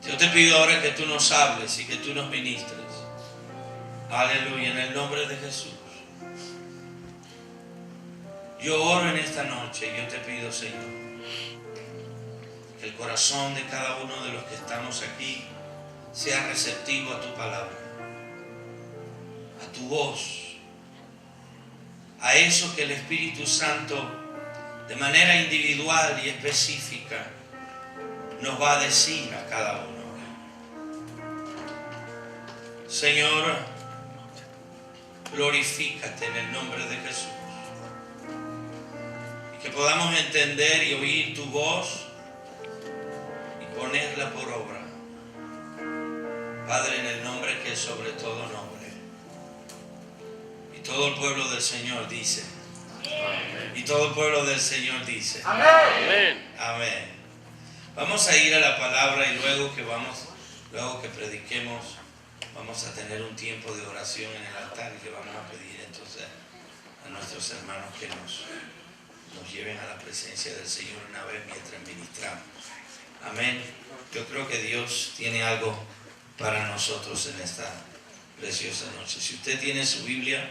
Yo te pido ahora que tú nos hables y que tú nos ministres. Aleluya, en el nombre de Jesús. Yo oro en esta noche y yo te pido, Señor, que el corazón de cada uno de los que estamos aquí sea receptivo a tu palabra, a tu voz, a eso que el Espíritu Santo de manera individual y específica nos va a decir a cada uno. Señor, glorifícate en el nombre de Jesús. Y que podamos entender y oír tu voz y ponerla por obra. Padre, en el nombre que es sobre todo nombre. Y todo el pueblo del Señor dice. Amén. Y todo el pueblo del Señor dice. Amén. Amén. Vamos a ir a la palabra y luego que prediquemos, vamos a tener un tiempo de oración en el altar y le vamos a pedir entonces a nuestros hermanos que nos lleven a la presencia del Señor una vez mientras ministramos. Amén. Yo creo que Dios tiene algo para nosotros en esta preciosa noche. Si usted tiene su Biblia,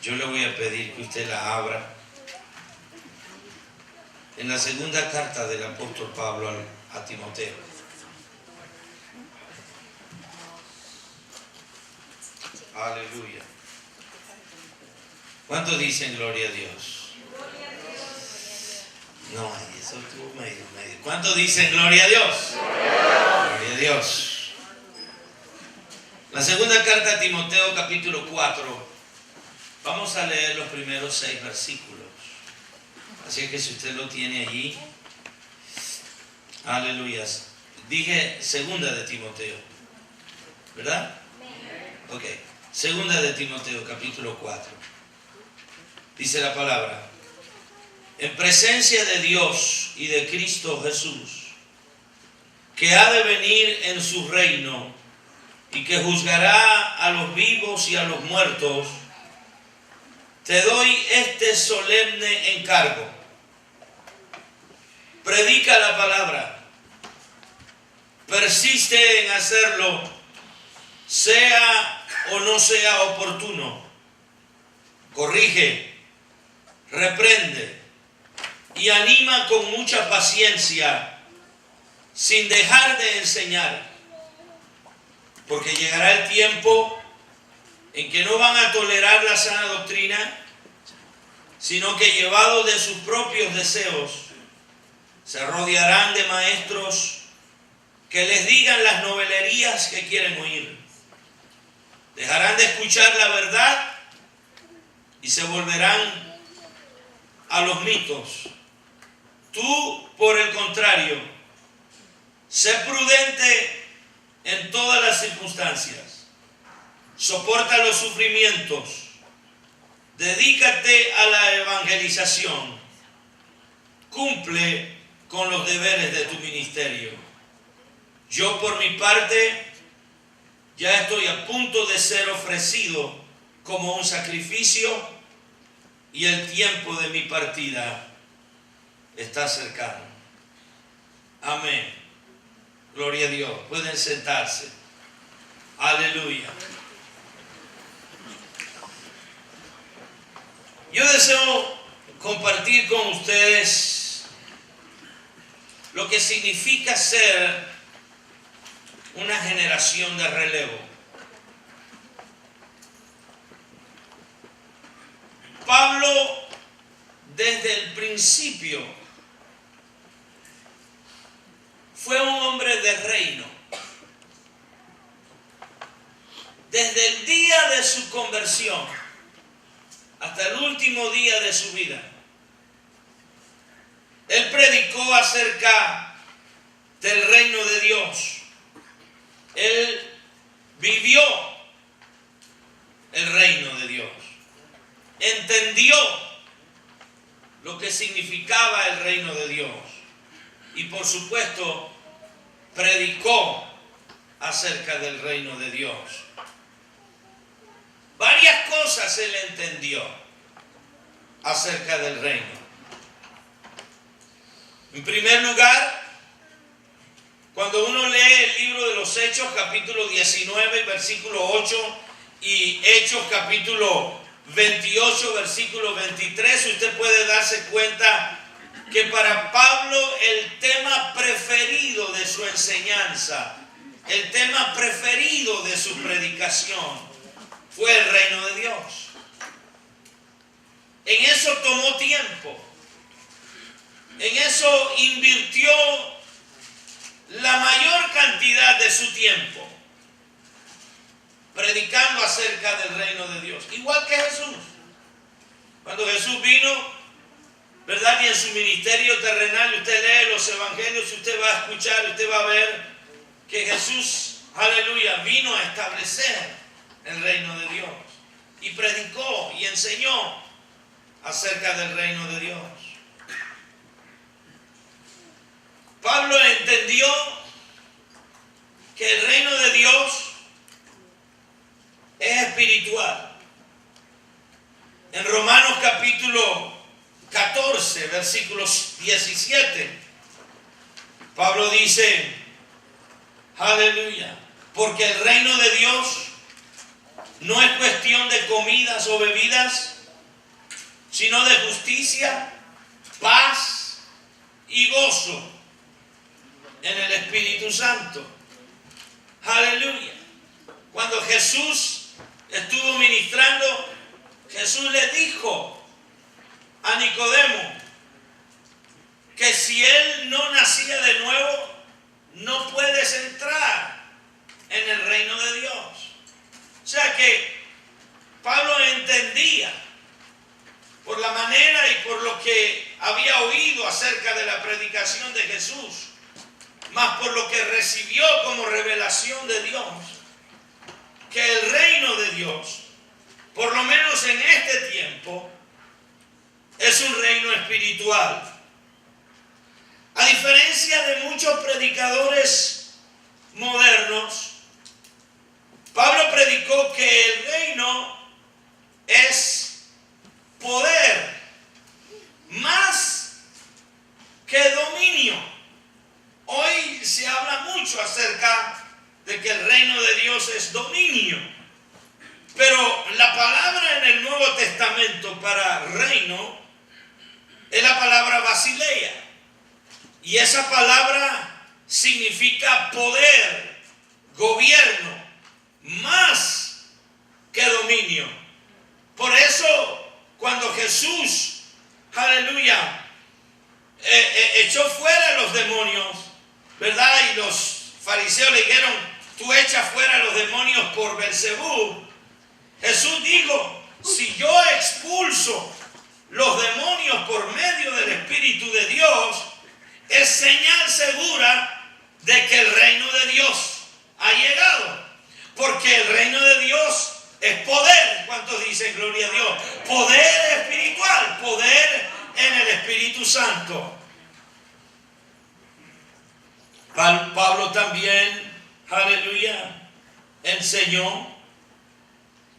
yo le voy a pedir que usted la abra en la segunda carta del apóstol Pablo a Timoteo. Aleluya. ¿Cuántos dicen gloria a Dios? No, eso estuvo medio. ¿Cuántos dicen gloria a Dios? Gloria a Dios. La segunda carta a Timoteo, capítulo 4. Vamos a leer los primeros 6 versículos. Así que si usted lo tiene allí, aleluya. Dije segunda de Timoteo, ¿verdad? Ok. Segunda de Timoteo, capítulo 4. Dice la palabra: en presencia de Dios y de Cristo Jesús, que ha de venir en su reino y que juzgará a los vivos y a los muertos, te doy este solemne encargo. Predica la palabra, persiste en hacerlo, sea o no sea oportuno. Corrige, reprende y anima con mucha paciencia, sin dejar de enseñar, porque llegará el tiempo en que no van a tolerar la sana doctrina, sino que llevados de sus propios deseos, se rodearán de maestros que les digan las novelerías que quieren oír. Dejarán de escuchar la verdad y se volverán a los mitos. Tú, por el contrario, sé prudente en todas las circunstancias. Soporta los sufrimientos. Dedícate a la evangelización. Cumple con los deberes de tu ministerio. Yo, por mi parte, ya estoy a punto de ser ofrecido como un sacrificio y el tiempo de mi partida está cercano. Amén. Gloria a Dios. Pueden sentarse. Aleluya. Yo deseo compartir con ustedes lo que significa ser una generación de relevo. Pablo, desde el principio, fue un hombre de reino. Desde el día de su conversión hasta el último día de su vida, él predicó acerca del reino de Dios. Él vivió el reino de Dios. Entendió lo que significaba el reino de Dios. Y por supuesto, predicó acerca del reino de Dios. Varias cosas él entendió acerca del reino. En primer lugar, cuando uno lee libro de los Hechos, capítulo 19, versículo 8, y Hechos, capítulo 28, versículo 23, usted puede darse cuenta que para Pablo el tema preferido de su enseñanza, el tema preferido de su predicación fue el reino de Dios. En eso tomó tiempo, en eso invirtió la mayor cantidad de su tiempo, predicando acerca del reino de Dios. Igual que Jesús. Cuando Jesús vino, ¿verdad? Y en su ministerio terrenal, usted lee los evangelios, usted va a escuchar, usted va a ver que Jesús, aleluya, vino a establecer el reino de Dios. Y predicó y enseñó acerca del reino de Dios. Pablo entendió que el reino de Dios es espiritual. En Romanos capítulo 14, versículos 17, Pablo dice, aleluya, porque el reino de Dios no es cuestión de comidas o bebidas, sino de justicia, paz y gozo en el Espíritu Santo. Aleluya. Cuando Jesús estuvo ministrando, Jesús le dijo a Nicodemo que si él no nacía de nuevo, no puedes entrar en el reino de Dios. O sea que Pablo entendía por la manera y por lo que había oído acerca de la predicación de Jesús, más por lo que recibió como revelación de Dios, que el reino de Dios, por lo menos en este tiempo, es un reino espiritual. A diferencia de muchos predicadores modernos, Pablo predicó que el reino es poder más que dominio. Hoy se habla mucho acerca de que el reino de Dios es dominio, pero la palabra en el Nuevo Testamento para reino es la palabra basileia, y esa palabra significa poder, gobierno, más que dominio. Por eso cuando Jesús, aleluya, echó fuera los demonios, ¿verdad? Y los fariseos le dijeron, tú echas fuera los demonios por Belzebú. Jesús dijo, si yo expulso los demonios por medio del Espíritu de Dios, es señal segura de que el reino de Dios ha llegado. Porque el reino de Dios es poder. ¿Cuántos dicen gloria a Dios? Poder espiritual, poder en el Espíritu Santo. Pablo también, aleluya, enseñó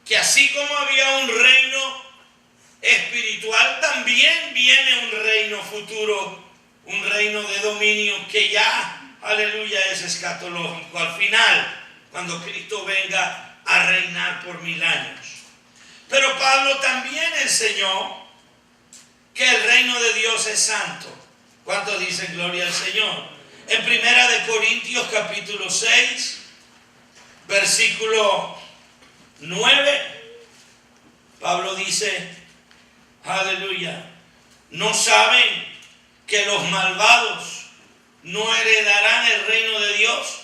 que así como había un reino espiritual, también viene un reino futuro, un reino de dominio que ya, aleluya, es escatológico. Al final, cuando Cristo venga a reinar por 1000 años. Pero Pablo también enseñó que el reino de Dios es santo. ¿Cuántos dicen gloria al Señor? En 1 Corintios capítulo 6, versículo 9, Pablo dice, aleluya, ¿no saben que los malvados no heredarán el reino de Dios?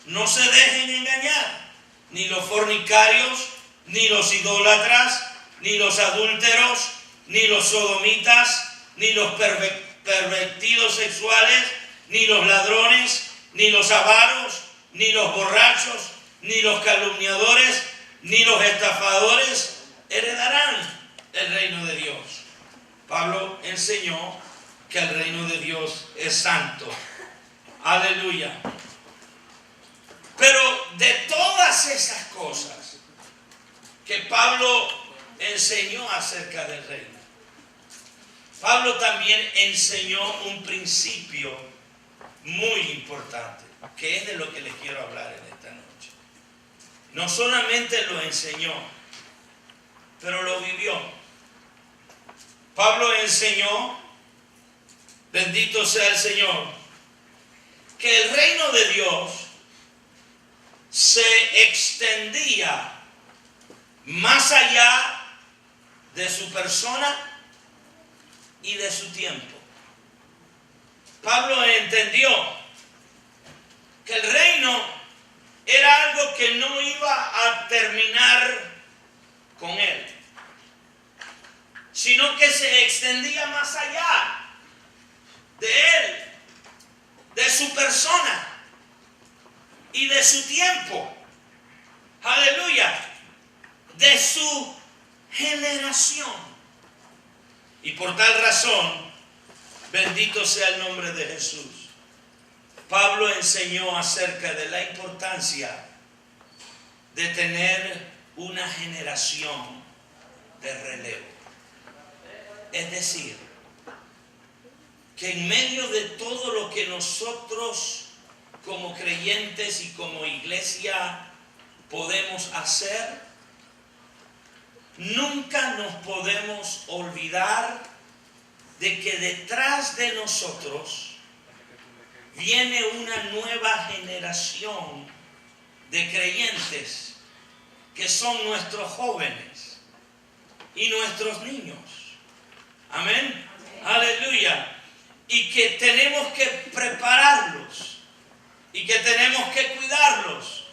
No se dejen engañar. Ni los fornicarios, ni los idólatras, ni los adúlteros, ni los sodomitas, ni los pervertidos sexuales, ni los ladrones, ni los avaros, ni los borrachos, ni los calumniadores, ni los estafadores heredarán el reino de Dios. Pablo enseñó que el reino de Dios es santo. Aleluya. Pero de todas esas cosas que Pablo enseñó acerca del reino, Pablo también enseñó un principio muy importante. que es de lo que les quiero hablar en esta noche. No solamente lo enseñó, pero lo vivió. Pablo enseñó, bendito sea el Señor, que el reino de Dios se extendía más allá de su persona y de su tiempo. Pablo entendió que el reino era algo que no iba a terminar con él, sino que se extendía más allá de él, de su persona y de su tiempo. Aleluya. De su generación. Y por tal razón, bendito sea el nombre de Jesús, Pablo enseñó acerca de la importancia de tener una generación de relevo. Es decir, que en medio de todo lo que nosotros como creyentes y como iglesia podemos hacer, nunca nos podemos olvidar de que detrás de nosotros viene una nueva generación de creyentes que son nuestros jóvenes y nuestros niños. Amén. Aleluya. Y que tenemos que prepararlos y que tenemos que cuidarlos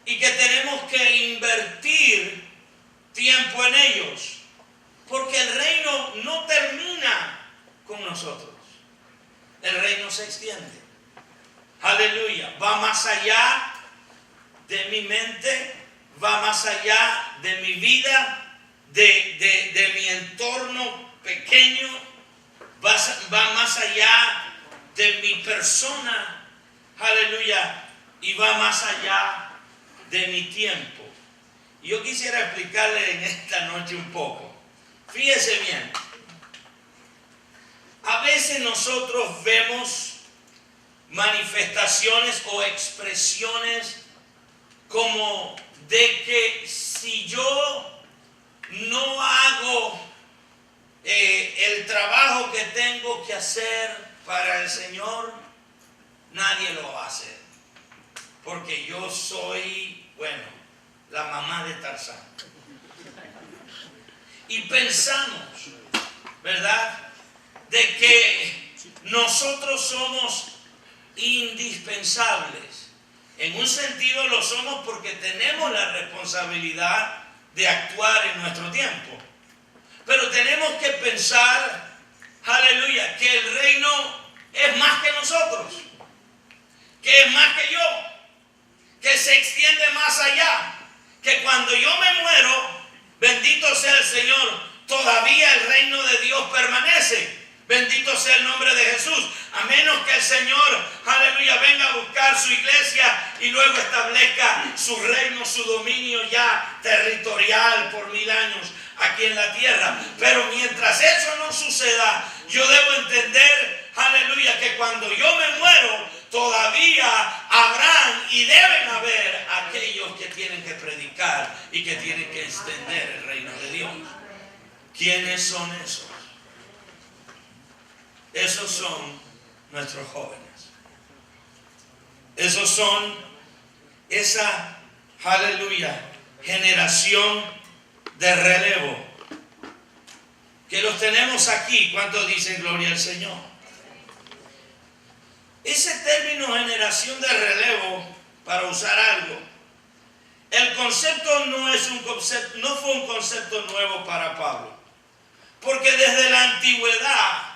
y que tenemos que invertir tiempo en ellos, porque el reino no termina con nosotros. El reino se extiende. Aleluya. Va más allá de mi mente, va más allá de mi vida, de mi entorno pequeño, va más allá de mi persona. Aleluya. Y va más allá de mi tiempo. Y yo quisiera explicarle en esta noche un poco. Fíjese bien. A veces nosotros vemos manifestaciones o expresiones como de que si yo no hago el trabajo que tengo que hacer para el Señor, nadie lo va a hacer. Porque yo soy, la mamá de Tarzán. Y pensamos, ¿verdad?, de que nosotros somos indispensables. En un sentido lo somos porque tenemos la responsabilidad de actuar en nuestro tiempo. Pero tenemos que pensar, aleluya, que el reino es más que nosotros, que es más que yo, que se extiende más allá, que cuando yo me muero, bendito sea el Señor, todavía el reino de Dios permanece. Bendito sea el nombre de Jesús. A menos que el Señor, aleluya, venga a buscar su iglesia y luego establezca su reino, su dominio ya territorial por 1000 años aquí en la tierra. Pero mientras eso no suceda, yo debo entender, aleluya, que cuando yo me muero, todavía habrán y deben haber aquellos que tienen que predicar y que tienen que extender el reino de Dios. ¿Quiénes son esos? Esos son nuestros jóvenes. Esos son esa, aleluya, generación de relevo. Que los tenemos aquí. ¿Cuántos dicen gloria al Señor? Ese término generación de relevo, para usar algo, el concepto no fue un concepto nuevo para Pablo. Porque desde la antigüedad,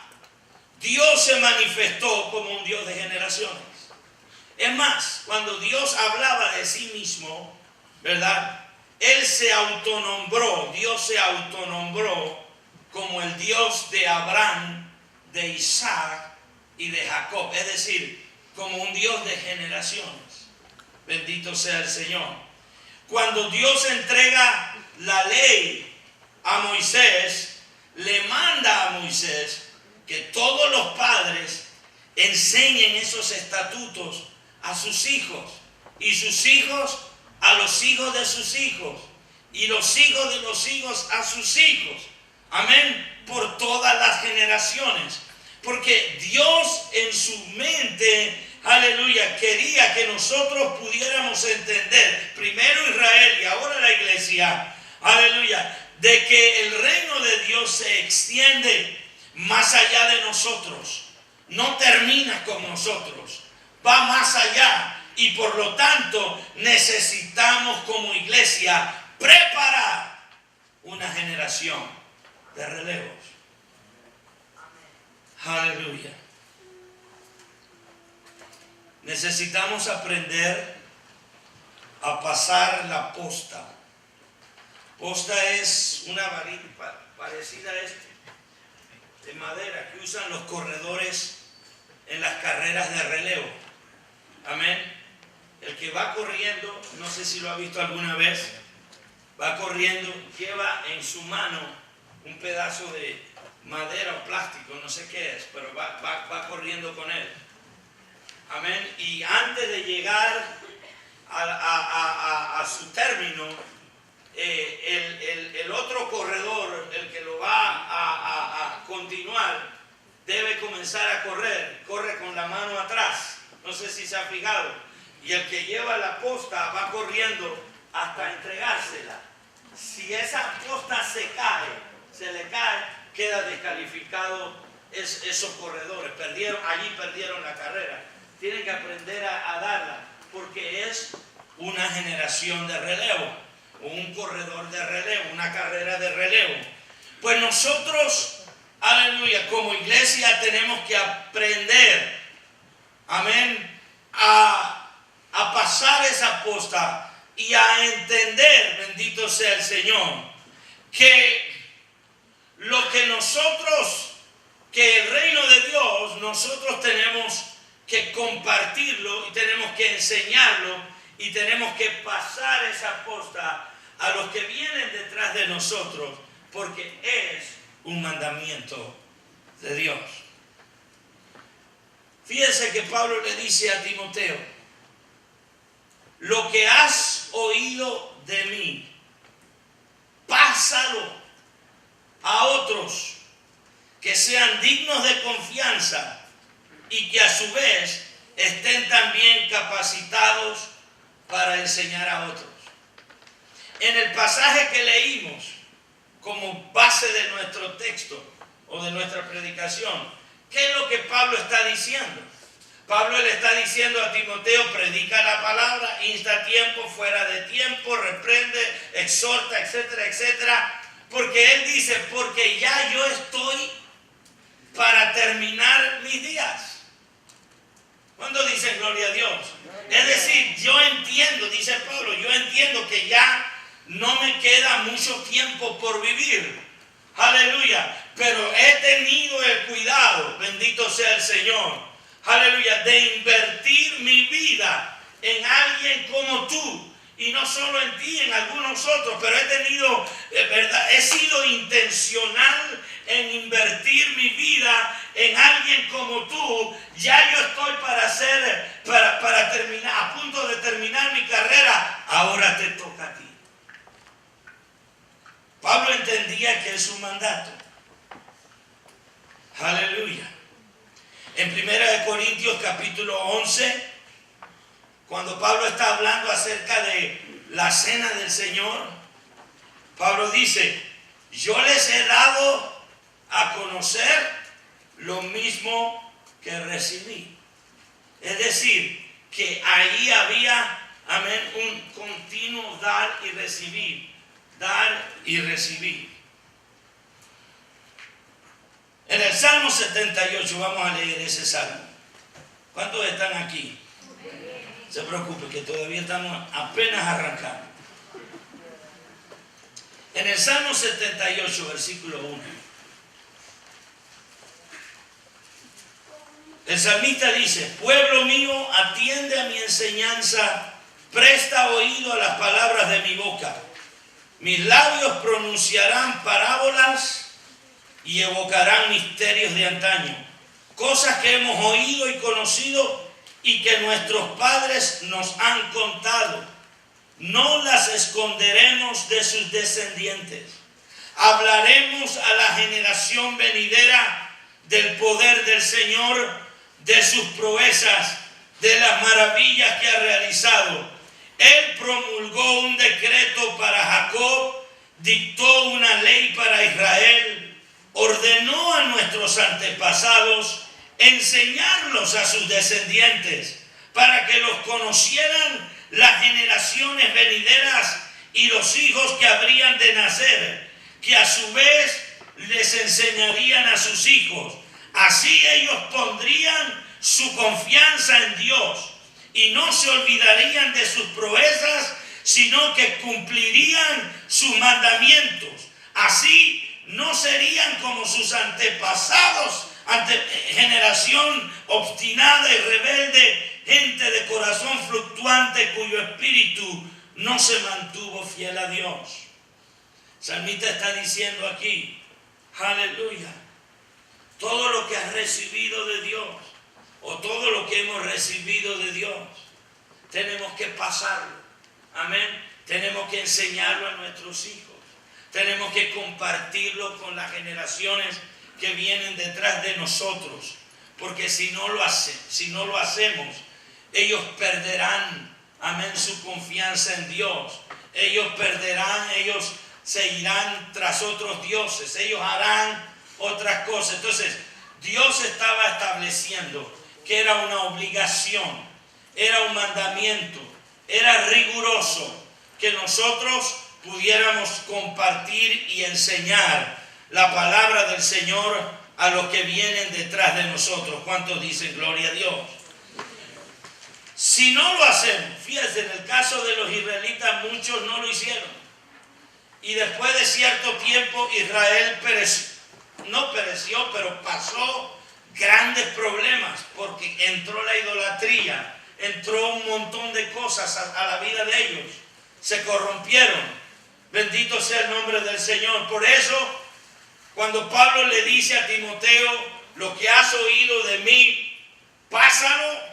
Dios se manifestó como un Dios de generaciones. Es más, cuando Dios hablaba de sí mismo, ¿verdad?, Él se autonombró, Dios se autonombró como el Dios de Abraham, de Isaac y de Jacob. Es decir, como un Dios de generaciones. Bendito sea el Señor. Cuando Dios entrega la ley a Moisés, le manda a Moisés que todos los padres enseñen esos estatutos a sus hijos, y sus hijos a los hijos de sus hijos, y los hijos de los hijos a sus hijos. Amén. Por todas las generaciones. Porque Dios en su mente, aleluya, quería que nosotros pudiéramos entender, primero Israel y ahora la iglesia, aleluya, de que el reino de Dios se extiende más allá de nosotros. No termina con nosotros, va más allá. Y por lo tanto necesitamos como iglesia preparar una generación de relevos. Aleluya. Necesitamos aprender a pasar la posta. Posta es una varita parecida a esta, de madera, que usan los corredores en las carreras de relevo. Amén. El que va corriendo, no sé si lo ha visto alguna vez, va corriendo, lleva en su mano un pedazo de madera o plástico, no sé qué es, pero va corriendo con él. Amén. Y antes de llegar a su término, el otro corredor, el que lo va a continuar, debe comenzar a correr. Corre con la mano atrás. No sé si se ha fijado. Y el que lleva la posta va corriendo hasta entregársela. Si esa posta se le cae, queda descalificado esos corredores. Allí perdieron la carrera. Tienen que aprender a darla, porque es una generación de relevo, un corredor de relevo, una carrera de relevo. Pues nosotros, aleluya, como iglesia tenemos que aprender, amén, a pasar esa posta y a entender, bendito sea el Señor, que lo que que el reino de Dios, nosotros tenemos que compartirlo y tenemos que enseñarlo y tenemos que pasar esa posta a los que vienen detrás de nosotros, porque es un mandamiento de Dios. Fíjense que Pablo le dice a Timoteo: lo que has oído de mí, pásalo a otros que sean dignos de confianza y que a su vez estén también capacitados para enseñar a otros. En el pasaje que leímos como base de nuestro texto o de nuestra predicación, ¿qué es lo que Pablo está diciendo? Pablo le está diciendo a Timoteo: predica la palabra, insta a tiempo, fuera de tiempo, reprende, exhorta, etcétera, etcétera. Porque él dice: porque ya yo estoy para terminar mis días. ¿Cuándo dicen gloria a Dios? Es decir, yo entiendo, dice Pablo, yo entiendo que ya no me queda mucho tiempo por vivir. Aleluya. Pero he tenido el cuidado, bendito sea el Señor, aleluya, de invertir mi vida en alguien como tú. Y no solo en ti, en algunos otros, pero he sido intencional en invertir mi vida en alguien como tú. Ya yo estoy para terminar, a punto de terminar mi carrera. Ahora te toca a ti. Pablo entendía que es un mandato. Aleluya. En 1 Corintios capítulo 11, cuando Pablo está hablando acerca de la cena del Señor, Pablo dice: yo les he dado a conocer lo mismo que recibí. Es decir, que ahí había, amén, un continuo dar y recibir. Dar y recibir. En el Salmo 78, vamos a leer ese salmo. ¿Cuántos están aquí? No se preocupe, que todavía estamos apenas arrancando. En el Salmo 78, versículo 1. El salmista dice: pueblo mío, atiende a mi enseñanza, presta oído a las palabras de mi boca. Mis labios pronunciarán parábolas y evocarán misterios de antaño, cosas que hemos oído y conocido y que nuestros padres nos han contado, no las esconderemos de sus descendientes. Hablaremos a la generación venidera del poder del Señor, de sus proezas, de las maravillas que ha realizado. Él promulgó un decreto para Jacob, dictó una ley para Israel, ordenó a nuestros antepasados enseñarlos a sus descendientes para que los conocieran las generaciones venideras y los hijos que habrían de nacer, que a su vez les enseñarían a sus hijos. Así ellos pondrían su confianza en Dios y no se olvidarían de sus proezas, sino que cumplirían sus mandamientos. Así no serían como sus antepasados, generación obstinada y rebelde, gente de corazón fluctuante cuyo espíritu no se mantuvo fiel a Dios. El salmista está diciendo aquí, aleluya, todo lo que has recibido de Dios, o todo lo que hemos recibido de Dios, tenemos que pasarlo. Amén. Tenemos que enseñarlo a nuestros hijos. Tenemos que compartirlo con las generaciones que vienen detrás de nosotros. Porque si no lo hacemos, ellos perderán, amén, su confianza en Dios. Ellos perderán, ellos seguirán tras otros dioses. Ellos harán otras cosas. Entonces, Dios estaba estableciendo que era una obligación, era un mandamiento, era riguroso que nosotros pudiéramos compartir y enseñar la palabra del Señor a los que vienen detrás de nosotros. ¿Cuántos dicen gloria a Dios? Si no lo hacemos, fíjense, en el caso de los israelitas muchos no lo hicieron. Y después de cierto tiempo Israel no pereció, pero pasó grandes problemas porque entró la idolatría, entró un montón de cosas a la vida de ellos. Se corrompieron. Bendito sea el nombre del Señor. Por eso, cuando Pablo le dice a Timoteo, lo que has oído de mí, pásalo.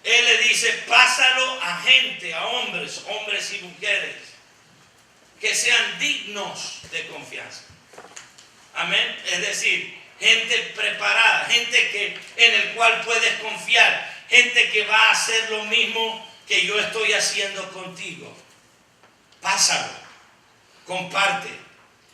Él le dice, pásalo a gente, a hombres y mujeres, que sean dignos de confianza. Amén. Es decir, gente preparada, gente en el cual puedes confiar, gente que va a hacer lo mismo que yo estoy haciendo contigo. Pásalo, comparte.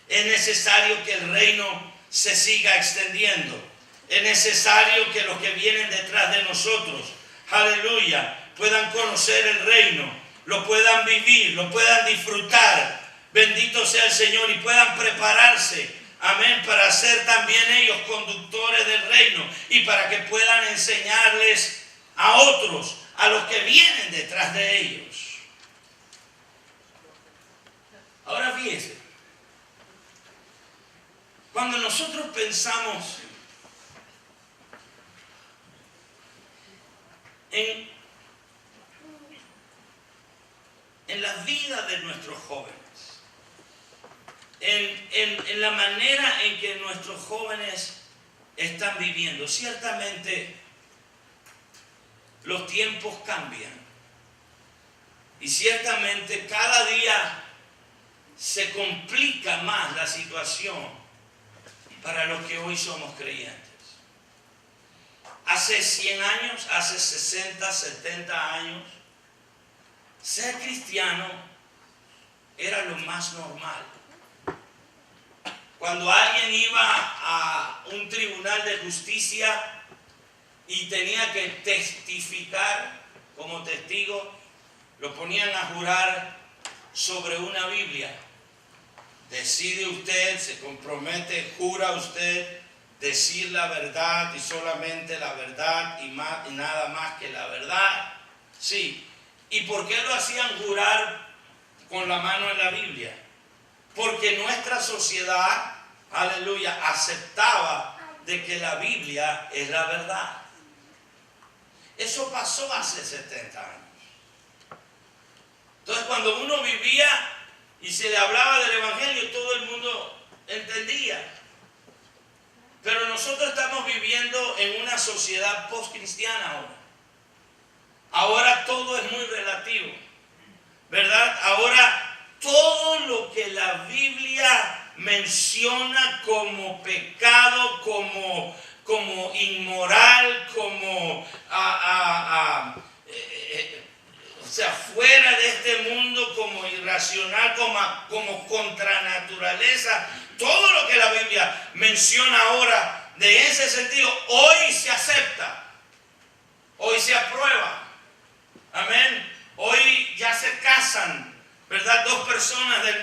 Es necesario que el reino se siga extendiendo. Es necesario que los que vienen detrás de nosotros, aleluya, puedan conocer el reino, lo puedan vivir, lo puedan disfrutar. Bendito sea el Señor, y puedan prepararse, amén, para ser también ellos conductores del reino y para que puedan enseñarles a otros, a los que vienen detrás de ellos. Ahora fíjense, cuando nosotros pensamos en la vida de nuestros jóvenes, en la manera en que nuestros jóvenes están viviendo, ciertamente los tiempos cambian y ciertamente cada día se complica más la situación para los que hoy somos creyentes. Hace 100 años, hace 60, 70 años, ser cristiano era lo más normal. Cuando alguien iba a un tribunal de justicia y tenía que testificar como testigo, lo ponían a jurar sobre una Biblia. Decide usted, se compromete, jura usted decir la verdad y solamente la verdad y nada más que la verdad. Sí. ¿Y por qué lo hacían jurar con la mano en la Biblia? Porque nuestra sociedad, aleluya, aceptaba de que la Biblia es la verdad. Eso pasó hace 70 años. Entonces, cuando uno vivía y se le hablaba del Evangelio, todo el mundo entendía. Pero nosotros estamos viviendo en una sociedad post-cristiana ahora. ahora todo es muy relativo, ¿verdad? Ahora todo lo que la Biblia menciona como pecado, como inmoral, como o sea, fuera de este mundo, como irracional, como contra naturaleza, todo lo que la Biblia menciona ahora de ese sentido, hoy se acepta, hoy se aprueba, amén. Hoy ya se casan, ¿verdad? Dos personas del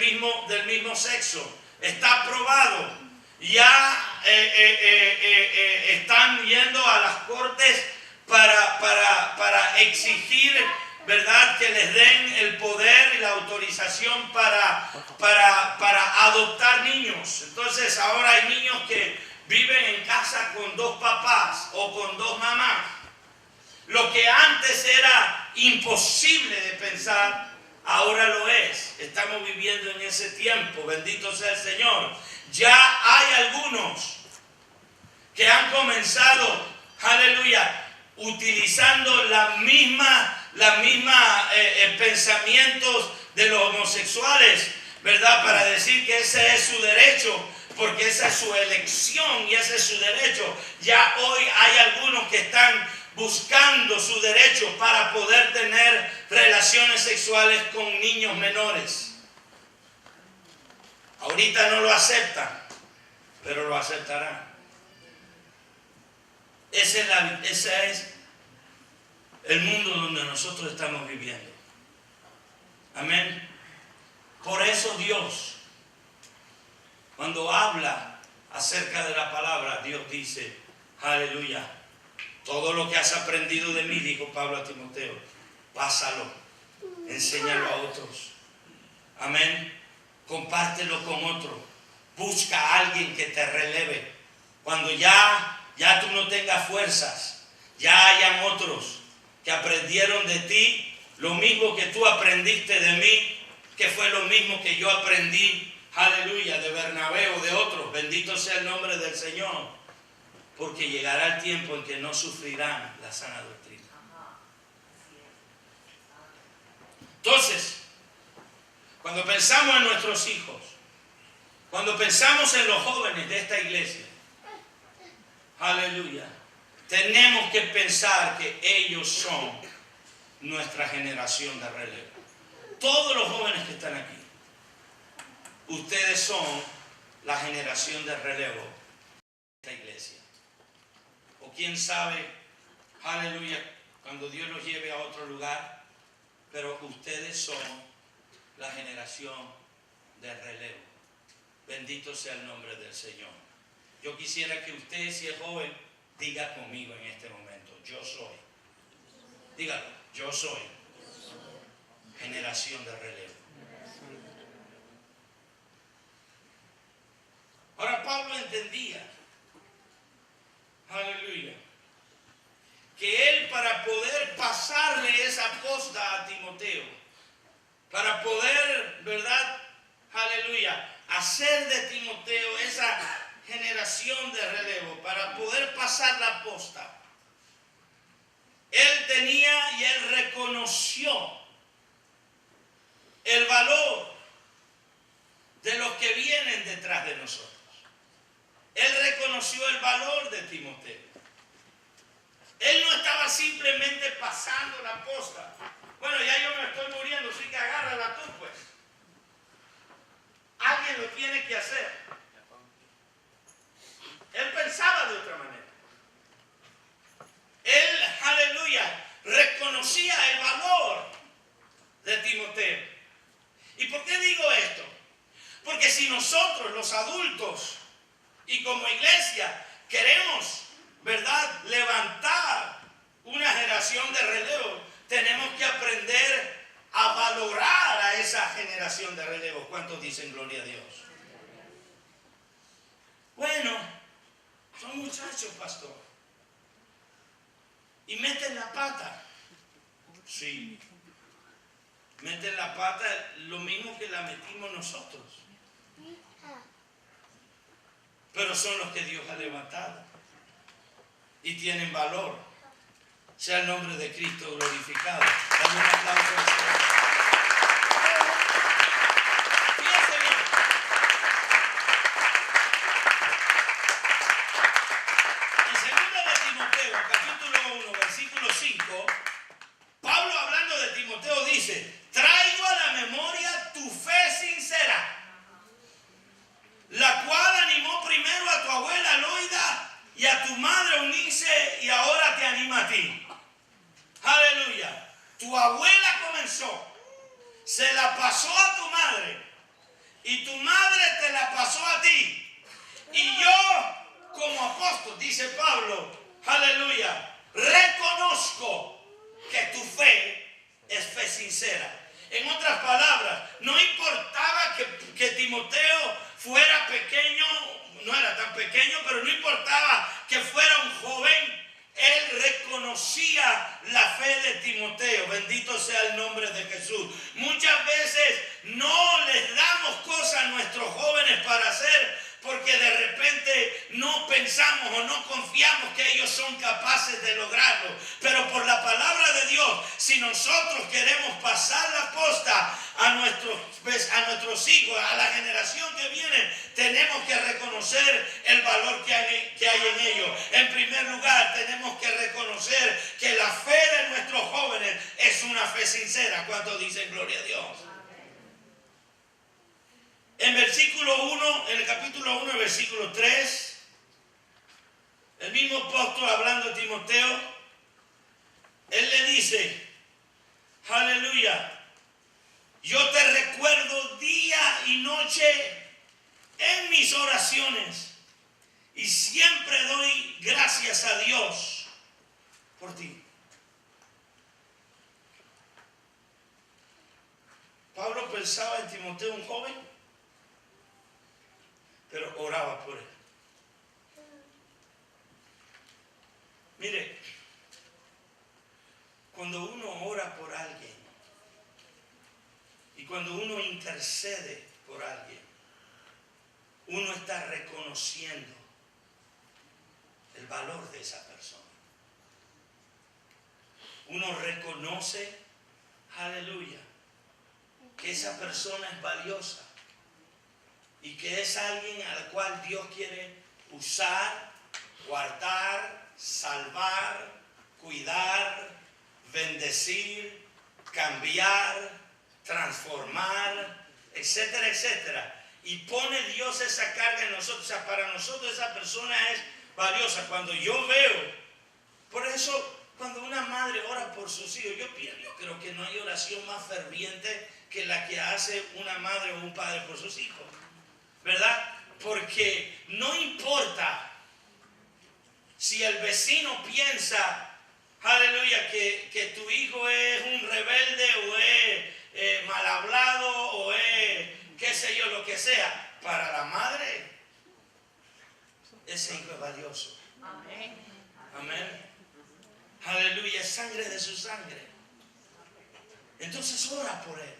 mismo sexo, está aprobado, ya están yendo a las cortes para exigir, ¿verdad?, que les den el poder y la autorización para adoptar niños. Entonces ahora hay niños que viven en casa con dos papás o con dos mamás. Lo que antes era imposible de pensar, ahora lo es. Estamos viviendo en ese tiempo, bendito sea el Señor. Ya hay algunos que han comenzado, aleluya, utilizando la misma pensamientos de los homosexuales, ¿verdad? Para decir que ese es su derecho, porque esa es su elección y ese es su derecho. Ya hoy hay algunos que están buscando su derecho para poder tener relaciones sexuales con niños menores. Ahorita no lo aceptan, pero lo aceptarán. Ese es el mundo donde nosotros estamos viviendo. Amén. Por eso Dios, cuando habla acerca de la palabra, Dios dice, aleluya, todo lo que has aprendido de mí, dijo Pablo a Timoteo, pásalo, enséñalo a otros. Amén. Compártelo con otros. Busca a alguien que te releve. Cuando ya tú no tengas fuerzas, ya hayan otros que aprendieron de ti lo mismo que tú aprendiste de mí, que fue lo mismo que yo aprendí, aleluya, de Bernabé o de otros. Bendito sea el nombre del Señor. Porque llegará el tiempo en que no sufrirán la sana doctrina. Entonces, cuando pensamos en nuestros hijos, cuando pensamos en los jóvenes de esta iglesia, aleluya, tenemos que pensar que ellos son nuestra generación de relevo. Todos los jóvenes que están aquí, ustedes son la generación de relevo de esta iglesia. O quién sabe, aleluya, cuando Dios los lleve a otro lugar, pero ustedes son la generación de relevo. Bendito sea el nombre del Señor. Yo quisiera que usted, si es joven, diga conmigo en este momento, yo soy. Dígalo, yo soy generación de relevo. Ahora Pablo entendía, aleluya, que él, para poder pasarle esa posta a Timoteo, para poder, ¿verdad? Aleluya, hacer de Timoteo esa generación de relevo, para poder pasar la posta, él tenía y él reconoció el valor de los que vienen detrás de nosotros. Él reconoció el valor de Timoteo. Él no estaba simplemente pasando la posta. Bueno, ya yo me estoy muriendo, así que agárrala tú, pues. Alguien lo tiene que hacer. Él pensaba de otra manera. Él, aleluya, reconocía el valor de Timoteo. ¿Y por qué digo esto? Porque si nosotros, los adultos, y como iglesia, queremos, ¿verdad?, levantar una generación de relevo, tenemos que aprender a valorar a esa generación de relevo. ¿Cuántos dicen gloria a Dios? Bueno, son muchachos, pastor, y meten la pata. Sí, meten la pata lo mismo que la metimos nosotros. Pero son los que Dios ha levantado y tienen valor. Sea el nombre de Cristo glorificado. Dame un aplauso al Señor. Fíjense bien. En 2 de Timoteo, capítulo 1, versículo 5, Pablo, hablando de Timoteo, dice: traigo a la memoria tu fe sincera, la cual animó primero a tu abuela Loida y a tu madre Eunice, y ahora te anima a ti. Aleluya. Tu abuela comenzó, se la pasó a tu madre, y tu madre te la pasó a ti. Y yo, como apóstol, dice Pablo, aleluya, reconozco que tu fe es fe sincera. En otras palabras, no importaba que Timoteo fuera pequeño, no era tan pequeño, pero no importaba que fuera un joven, él reconocía la fe de Timoteo. Bendito sea el nombre de Jesús. Muchas veces no les damos cosas a nuestros jóvenes para hacer porque de repente no pensamos o no confiamos que ellos son capaces de lograrlo. Pero por la palabra de Dios, si nosotros queremos pasar la posta a nuestros hijos, a la generación que viene, tenemos que reconocer el valor que hay en ellos. En primer lugar, tenemos que reconocer que la fe de nuestros jóvenes es una fe sincera. ¿Cuántos dicen gloria a Dios? En versículo 1, en el capítulo 1, versículo 3, el mismo apóstol hablando a Timoteo, él le dice, aleluya, yo te recuerdo día y noche en mis oraciones y siempre doy gracias a Dios por ti. Pablo pensaba en Timoteo, un joven, pero oraba por él. Mire, cuando uno ora por alguien y cuando uno intercede por alguien, uno está reconociendo el valor de esa persona. Uno reconoce, aleluya, que esa persona es valiosa y que es alguien al cual Dios quiere usar, guardar, salvar, cuidar, bendecir, cambiar, transformar, etcétera, etcétera. Y pone Dios esa carga en nosotros. O sea, para nosotros esa persona es valiosa. Cuando yo veo, por eso cuando una madre ora por sus hijos, yo creo que no hay oración más ferviente que la que hace una madre o un padre por sus hijos, ¿verdad? Porque no importa si el vecino piensa, aleluya, que tu hijo es un rebelde o es mal hablado o es qué sé yo, lo que sea, para la madre ese hijo es valioso. Amén. Amén. Aleluya, es sangre de su sangre. Entonces ora por él.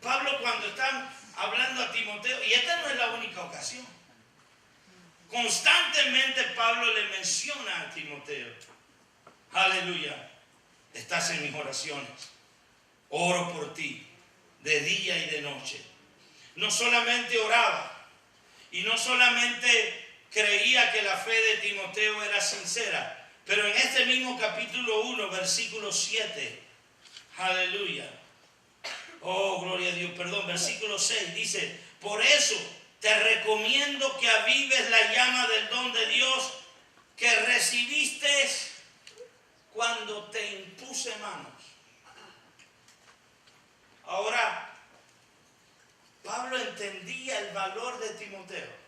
Pablo, cuando está hablando a Timoteo, y esta no es la única ocasión, constantemente Pablo le menciona a Timoteo, aleluya, estás en mis oraciones, oro por ti de día y de noche. No solamente oraba y no solamente creía que la fe de Timoteo era sincera, pero en este mismo capítulo 1, versículo 7, aleluya, oh gloria a Dios, perdón, versículo 6 dice, por eso te recomiendo que avives la llama del don de Dios que recibiste cuando te impuse manos. Ahora, Pablo entendía el valor de Timoteo.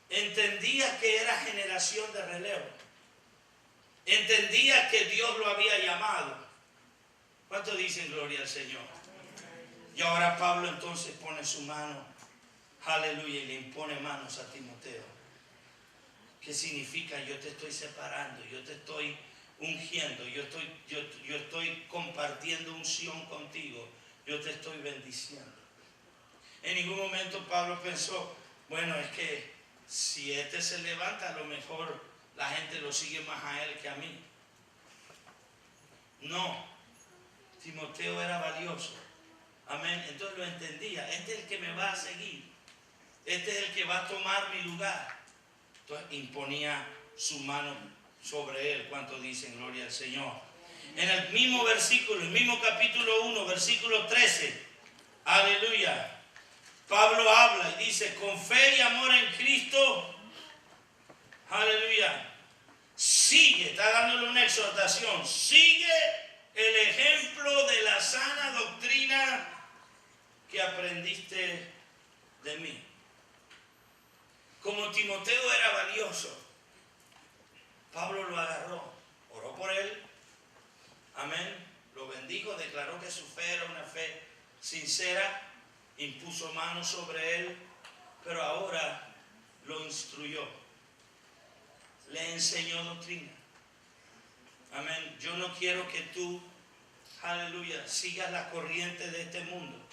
Entendía que era generación de relevo. Entendía que Dios lo había llamado. ¿Cuántos dicen gloria al Señor? Y ahora Pablo entonces pone su mano, aleluya, y le impone manos a Timoteo. ¿Qué significa? Yo te estoy separando, yo te estoy ungiendo, yo estoy compartiendo unción contigo, yo te estoy bendiciendo. En ningún momento Pablo pensó, bueno, es que si este se levanta, a lo mejor la gente lo sigue más a él que a mí. No, Timoteo era valioso. Amén. Entonces lo entendía. Este es el que me va a seguir. Este es el que va a tomar mi lugar. Entonces imponía su mano sobre él. ¿Cuánto dicen gloria al Señor? En el mismo versículo, el mismo capítulo 1, versículo 13. Aleluya. Pablo habla y dice, con fe y amor en Cristo, aleluya, sigue, está dándole una exhortación, sigue el ejemplo de la sana doctrina que aprendiste de mí. Como Timoteo era valioso, Pablo lo agarró, oró por él, amén, lo bendijo, declaró que su fe era una fe sincera, impuso manos sobre él, pero ahora lo instruyó, le enseñó doctrina. Amén. Yo no quiero que tú, aleluya, sigas la corriente de este mundo.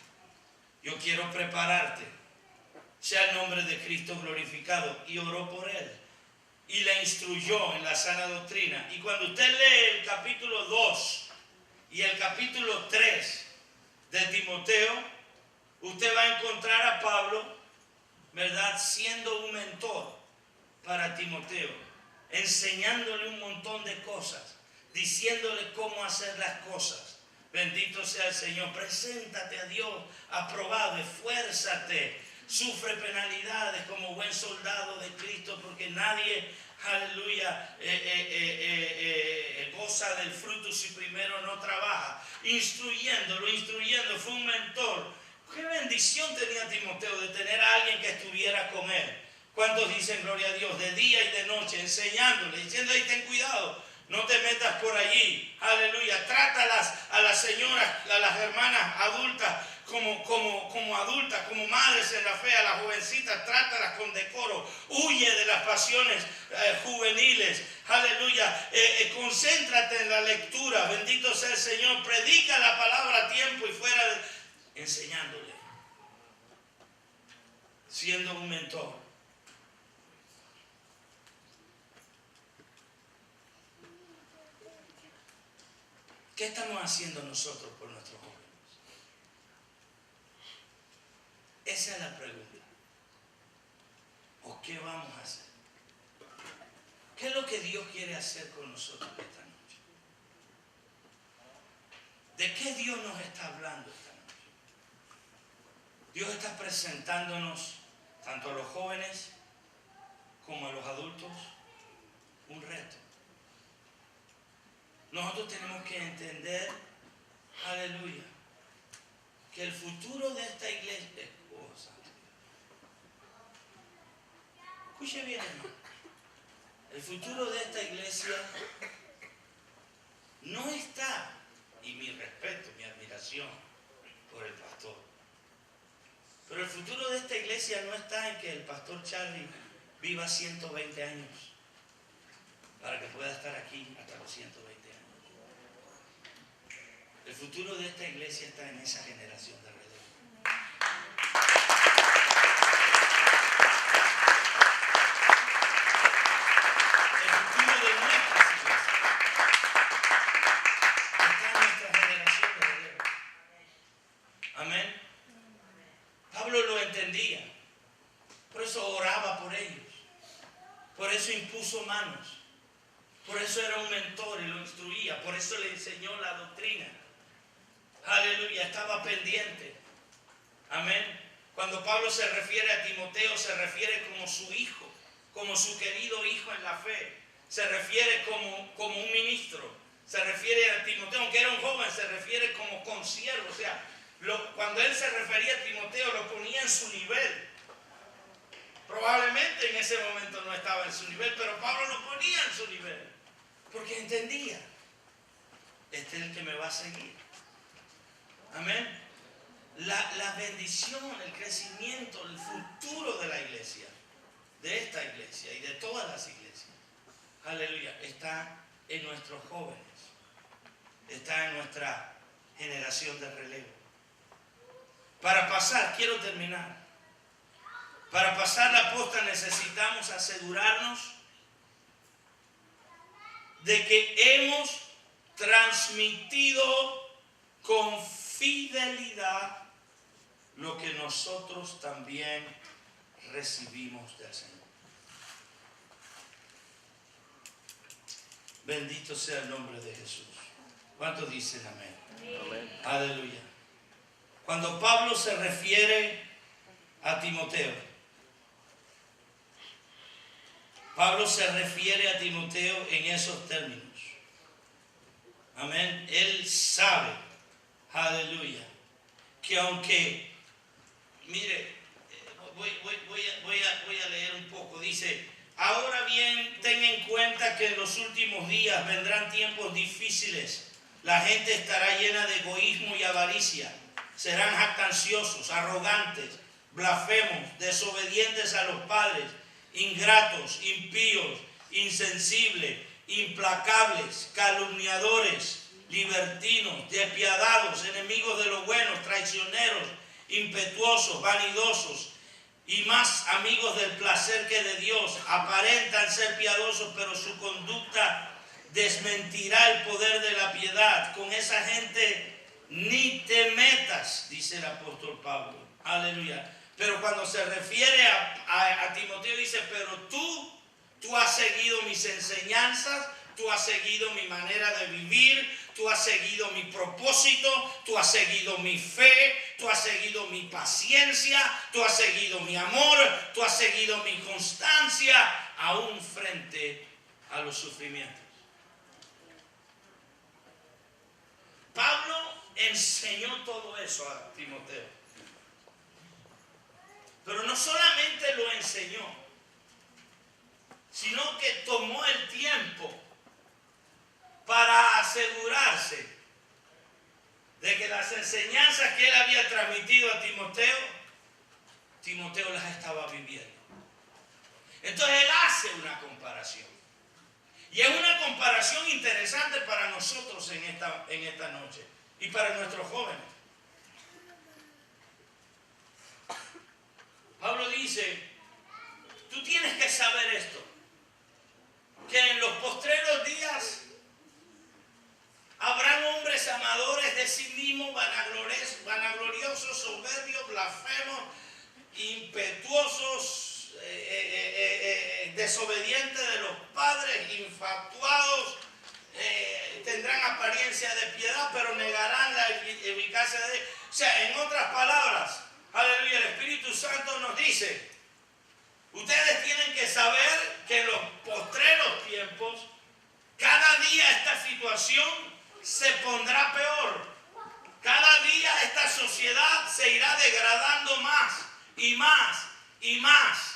Yo quiero prepararte. Sea el nombre de Cristo glorificado. Y oró por él. Y le instruyó en la sana doctrina. Y cuando usted lee el capítulo 2 y el capítulo 3 de Timoteo, usted va a encontrar a Pablo, ¿verdad?, siendo un mentor para Timoteo, enseñándole un montón de cosas, diciéndole cómo hacer las cosas. Bendito sea el Señor. Preséntate a Dios aprobado, esfuérzate, sufre penalidades como buen soldado de Cristo, porque nadie, aleluya, goza del fruto si primero no trabaja. Instruyendo, fue un mentor. Qué bendición tenía Timoteo de tener a alguien que estuviera con él. ¿Cuántos dicen gloria a Dios? De día y de noche, enseñándole, diciendo, ahí ten cuidado, no te metas por allí. Aleluya. Trátalas a las señoras, a las hermanas adultas como adultas, como madres en la fe, a las jovencitas, trátalas con decoro. Huye de las pasiones juveniles. Aleluya. Concéntrate en la lectura. Bendito sea el Señor. Predica la palabra a tiempo y fuera, enseñándole, siendo un mentor. ¿Qué estamos haciendo nosotros por nuestros jóvenes? Esa es la pregunta. ¿O qué vamos a hacer? ¿Qué es lo que Dios quiere hacer con nosotros esta noche? ¿De qué Dios nos está hablando esta noche? Dios está presentándonos, tanto a los jóvenes como a los adultos, un reto. Nosotros tenemos que entender, aleluya, que el futuro de esta iglesia, escuche bien, hermano, el futuro de esta iglesia no está, y mi respeto, mi admiración por el pastor, pero el futuro de esta iglesia no está en que el pastor Charlie viva 120 años para que pueda estar aquí hasta los 120 años. El futuro de esta iglesia está en esa generación de alrededor. El futuro de nuestras iglesias está en nuestra generación de alrededor. Amén. Pablo lo entendía. Por eso oraba por ellos. Por eso impuso manos. Por eso era un mentor y lo instruía. Por eso le enseñó la doctrina. Aleluya, estaba pendiente. Amén. Cuando Pablo se refiere a Timoteo, se refiere como su hijo, como su querido hijo en la fe. Se refiere como un ministro. Se refiere a Timoteo, aunque era un joven, se refiere como consiervo. O sea, cuando él se refería a Timoteo, lo ponía en su nivel. Probablemente en ese momento no estaba en su nivel, pero Pablo lo ponía en su nivel. Porque entendía, este es el que me va a seguir. Amén. La bendición, el crecimiento, el futuro de la iglesia, de esta iglesia y de todas las iglesias, aleluya, está en nuestros jóvenes, está en nuestra generación de relevo. Para pasar, quiero terminar. Para pasar la posta necesitamos asegurarnos de que hemos transmitido con fidelidad lo que nosotros también recibimos del Señor. Bendito sea el nombre de Jesús. ¿Cuántos dicen amén? Amén. Aleluya. Cuando Pablo se refiere a Timoteo, Pablo se refiere a Timoteo en esos términos. Amén. Él sabe, aleluya, que aunque, mire, voy a leer un poco. Dice: ahora bien, ten en cuenta que en los últimos días vendrán tiempos difíciles. La gente estará llena de egoísmo y avaricia. Serán jactanciosos, arrogantes, blasfemos, desobedientes a los padres, ingratos, impíos, insensibles, implacables, calumniadores, libertinos, despiadados, enemigos de lo bueno, traicioneros, impetuosos, vanidosos y más amigos del placer que de Dios. Aparentan ser piadosos, pero su conducta desmentirá el poder de la piedad. Con esa gente ni te metas, dice el apóstol Pablo. Aleluya. Pero cuando se refiere a Timoteo, dice: pero tú has seguido mis enseñanzas, tú has seguido mi manera de vivir, tú has seguido mi propósito, tú has seguido mi fe, tú has seguido mi paciencia, tú has seguido mi amor, tú has seguido mi constancia, aún frente a los sufrimientos. Pablo enseñó todo eso a Timoteo. Pero no solamente lo enseñó, sino que tomó el tiempo para asegurarse de que las enseñanzas que él había transmitido a Timoteo, Timoteo las estaba viviendo. Entonces él hace una comparación. Y es una comparación interesante para nosotros en esta noche y para nuestros jóvenes. Pablo dice: tú tienes que saber esto, que en los postreros días habrán hombres amadores de sí mismos, vanagloriosos, soberbios, blasfemos, impetuosos, desobedientes de los padres, infatuados, tendrán apariencia de piedad, pero negarán la eficacia de Dios. O sea, en otras palabras, aleluya, el Espíritu Santo nos dice: ustedes tienen que saber que en los postreros tiempos, cada día esta situación se pondrá peor. Cada día esta sociedad se irá degradando más y más y más.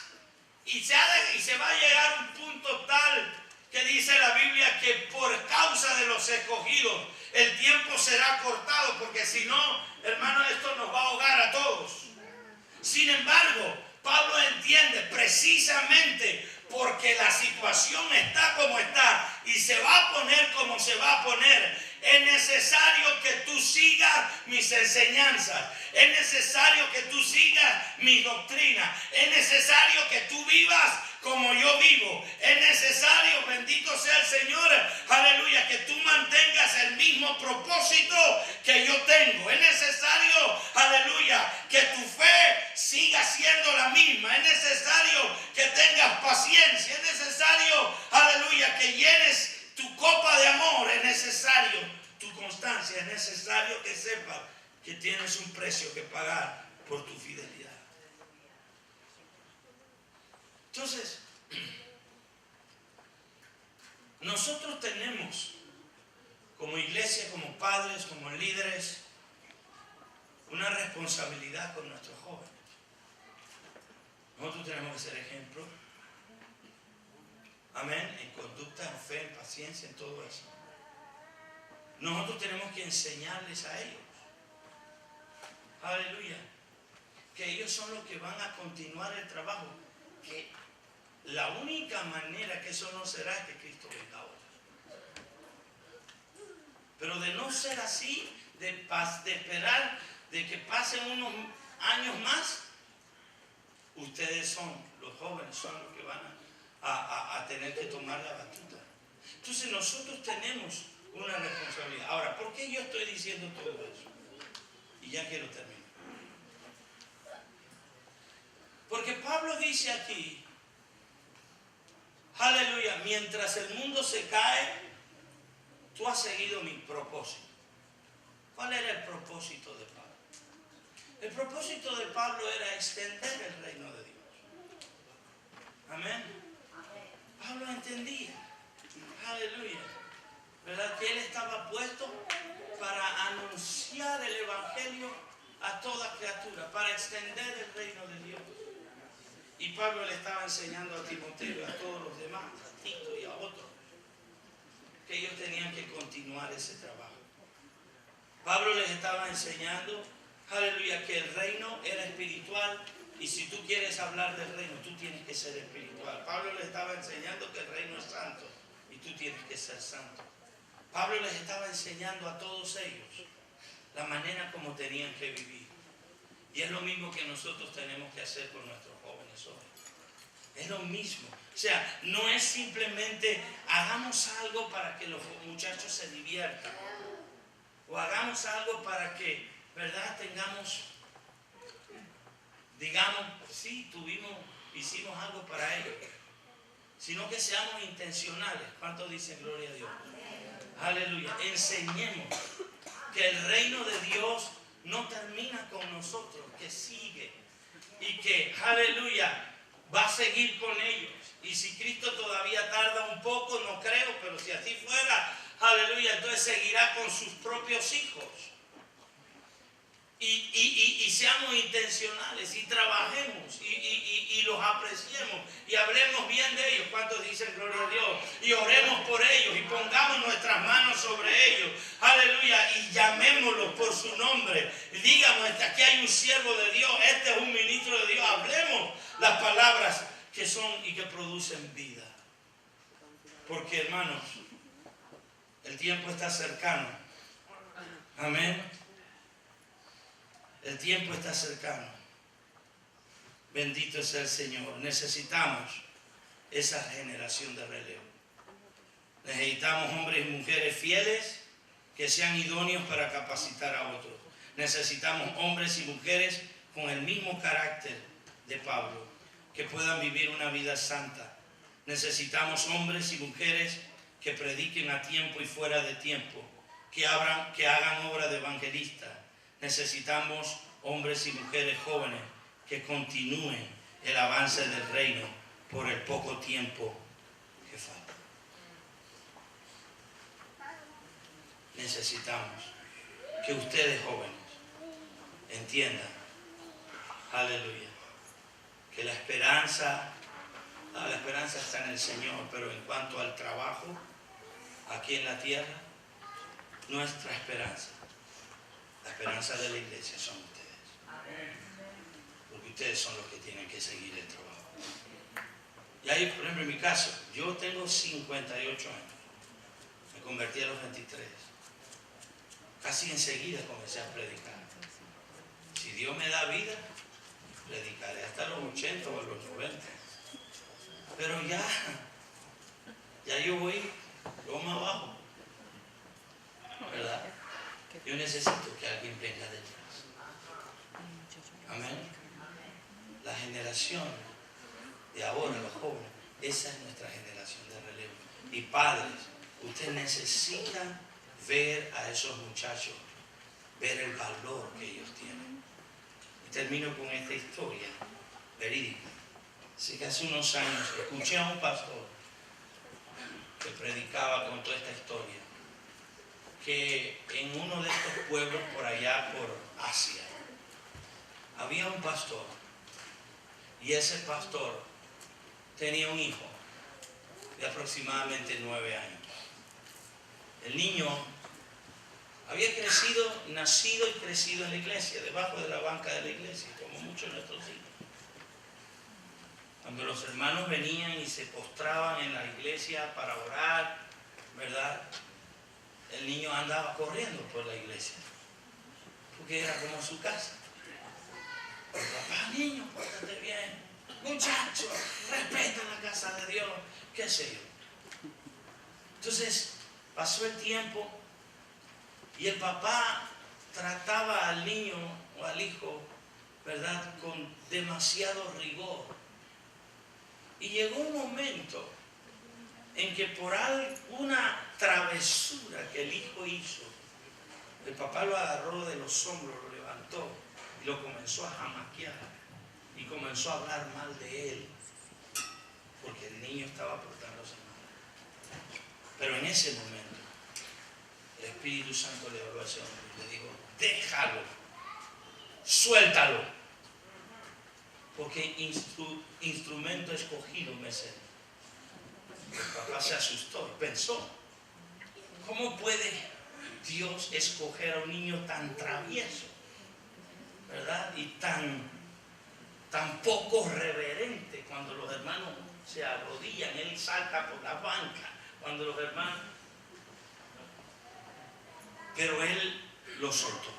Y se va a llegar a un punto tal que dice la Biblia que por causa de los escogidos el tiempo será cortado, porque si no, hermano, esto nos va a ahogar a todos. Sin embargo, Pablo entiende precisamente porque la situación está como está y se va a poner como se va a poner. Es necesario que tú sigas mis enseñanzas. Es necesario que tú sigas mi doctrina. Es necesario que tú vivas como yo vivo. Es necesario, bendito sea el Señor, aleluya, que tú mantengas el mismo propósito que yo tengo. Es necesario, aleluya, que tu fe siga siendo la misma. Es necesario que tengas paciencia. Es necesario, aleluya, que llenes tu copa de amor. Es necesario tu constancia. Es necesario que sepas que tienes un precio que pagar por tu fidelidad. Entonces, nosotros tenemos como iglesia, como padres, como líderes, una responsabilidad con nuestros jóvenes. Nosotros tenemos que ser ejemplo. Amén. En conducta, en fe, en paciencia, en todo eso. Nosotros tenemos que enseñarles a ellos. Aleluya. Que ellos son los que van a continuar el trabajo. Que la única manera que eso no será es que Cristo venga ahora. Pero de no ser así, de esperar de que pasen unos años más, ustedes son, los jóvenes son los que van a tener que tomar la batuta. Entonces nosotros tenemos una responsabilidad. Ahora, ¿por qué yo estoy diciendo todo eso? Y ya quiero terminar. Porque Pablo dice aquí, aleluya, mientras el mundo se cae, tú has seguido mi propósito. ¿Cuál era el propósito de Pablo? El propósito de Pablo era extender el reino de Dios. Amén. Pablo entendía, aleluya, ¿verdad? Que él estaba puesto para anunciar el evangelio a toda criatura, para extender el reino de Dios. Y Pablo le estaba enseñando a Timoteo y a todos los demás, a Tito y a otros, que ellos tenían que continuar ese trabajo. Pablo les estaba enseñando, aleluya, que el reino era espiritual. Y si tú quieres hablar del reino, tú tienes que ser espiritual. Pablo les estaba enseñando que el reino es santo y tú tienes que ser santo. Pablo les estaba enseñando a todos ellos la manera como tenían que vivir. Y es lo mismo que nosotros tenemos que hacer con nuestros jóvenes hoy. Es lo mismo. O sea, no es simplemente hagamos algo para que los muchachos se diviertan. O hagamos algo para que, ¿verdad?, tengamos, digamos, sí, hicimos algo para ellos. Sino que seamos intencionales. ¿Cuántos dicen gloria a Dios? Aleluya. Enseñemos que el reino de Dios no termina con nosotros, que sigue. Y que, aleluya, va a seguir con ellos. Y si Cristo todavía tarda un poco, no creo, pero si así fuera, aleluya, entonces seguirá con sus propios hijos. Y seamos intencionales y trabajemos y los apreciemos y hablemos bien de ellos. ¿Cuántos dicen gloria a Dios? Y oremos por ellos y pongamos nuestras manos sobre ellos. Aleluya. Y llamémoslos por su nombre. Y digamos, aquí hay un siervo de Dios, este es un ministro de Dios. Hablemos las palabras que son y que producen vida. Porque, hermanos, el tiempo está cercano. Amén. El tiempo está cercano. Bendito sea el Señor. Necesitamos esa generación de relevo. Necesitamos hombres y mujeres fieles que sean idóneos para capacitar a otros. Necesitamos hombres y mujeres con el mismo carácter de Pablo, que puedan vivir una vida santa. Necesitamos hombres y mujeres que prediquen a tiempo y fuera de tiempo, que hagan obra de evangelista. Necesitamos hombres y mujeres jóvenes que continúen el avance del reino por el poco tiempo que falta. Necesitamos que ustedes jóvenes entiendan, aleluya, que la esperanza está en el Señor, pero en cuanto al trabajo aquí en la tierra, nuestra esperanza, la esperanza de la iglesia son ustedes. Porque ustedes son los que tienen que seguir el trabajo. Y ahí, por ejemplo, en mi caso, yo tengo 58 años. Me convertí a los 23. Casi enseguida comencé a predicar. Si Dios me da vida, predicaré hasta los 80 o los 90. Pero ya yo voy más abajo. ¿Verdad? Yo necesito que alguien venga detrás. Amén. La generación de ahora, los jóvenes, esa es nuestra generación de relevo. Y padres, ustedes necesitan ver a esos muchachos, ver el valor que ellos tienen. Y termino con esta historia verídica. Así que hace unos años escuché a un pastor que predicaba con toda esta historia, que en uno de estos pueblos por allá por Asia había un pastor, y ese pastor tenía un hijo de aproximadamente 9 años. El niño había nacido y crecido en la iglesia, debajo de la banca de la iglesia, como muchos de nuestros hijos. Cuando los hermanos venían y se postraban en la iglesia para orar, ¿verdad?, el niño andaba corriendo por la iglesia, porque era como su casa. Papá, niño, pórtate bien. Muchacho, respeta la casa de Dios. ¿Qué sé yo? Entonces, Pasó el tiempo y el papá trataba al niño o al hijo, ¿verdad?, con demasiado rigor. Y llegó un momento en que por alguna travesura que el hijo hizo, el papá lo agarró de los hombros, lo levantó y lo comenzó a jamaquear y comenzó a hablar mal de él, porque el niño estaba portándose mal. Pero en ese momento el Espíritu Santo le habló a ese hombre y le dijo: déjalo, suéltalo, porque instrumento escogido me será. El papá se asustó y pensó: ¿cómo puede Dios escoger a un niño tan travieso, ¿verdad?, y tan poco reverente? Cuando los hermanos se arrodillan, él salta por la banca, cuando los hermanos... Pero él lo soltó.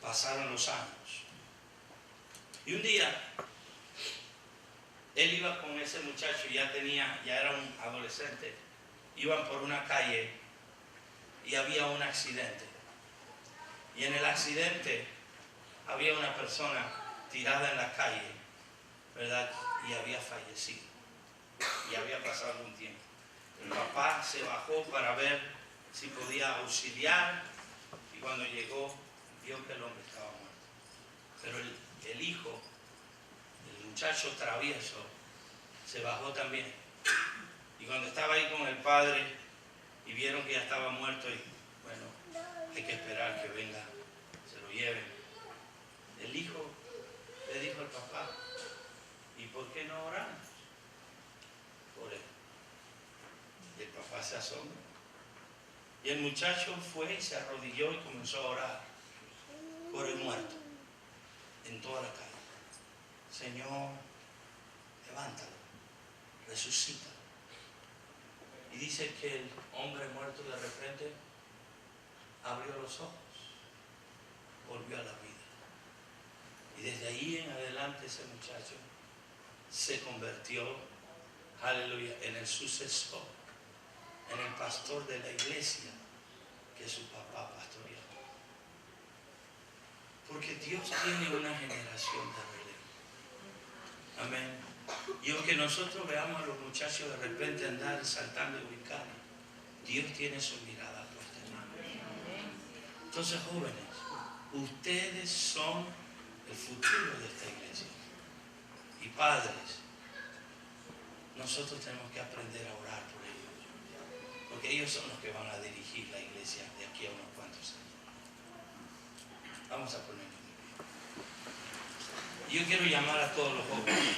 Pasaron los años. Y un día, él iba con ese muchacho, ya era un adolescente, iban por una calle y había un accidente. Y en el accidente había una persona tirada en la calle, ¿verdad?, y había fallecido. Y había pasado algún tiempo. El papá se bajó para ver si podía auxiliar, y cuando llegó vio que el hombre estaba muerto. Pero el hijo, el muchacho travieso, se bajó también. Y cuando estaba ahí con el padre y vieron que ya estaba muerto, y bueno, hay que esperar que venga, se lo lleven. El hijo le dijo al papá: ¿y por qué no oramos por él? Y el papá se asombra. Y el muchacho fue y se arrodilló y comenzó a orar por el muerto en toda la calle. Señor, levántalo, resucítalo. Y dice que el hombre muerto de repente abrió los ojos, volvió a la vida. Y desde ahí en adelante ese muchacho se convirtió, aleluya, en el sucesor, en el pastor de la iglesia que su papá pastoreó. Porque Dios tiene una generación de relevo. Amén. Y aunque nosotros veamos a los muchachos de repente andar saltando y brincando, Dios tiene su mirada puesta en nosotros. Entonces, jóvenes, ustedes son el futuro de esta iglesia. Y padres, nosotros tenemos que aprender a orar por ellos, porque ellos son los que van a dirigir la iglesia de aquí a unos cuantos años. Vamos a ponernos de pie. Yo quiero llamar a todos los jóvenes.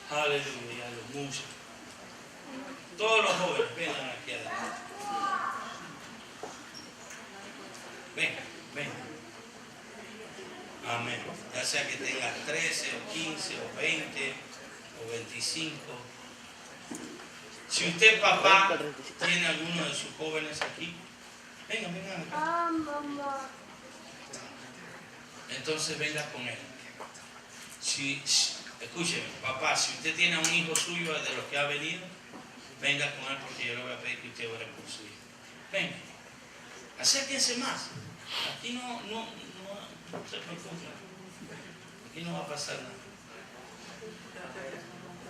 Aleluya, a los músicos. Todos los jóvenes, vengan aquí adelante. Vengan, vengan. Amén. Ya sea que tengas 13 o 15 o 20 o 25. Si usted, papá, tiene alguno de sus jóvenes aquí, vengan, vengan acá. Entonces venga con él. Escúcheme, papá, si usted tiene a un hijo suyo de los que ha venido, venga con él, porque yo le voy a pedir que usted ore por su hijo. Venga, acérquense más. Aquí no se preocupen. Aquí no va a pasar nada.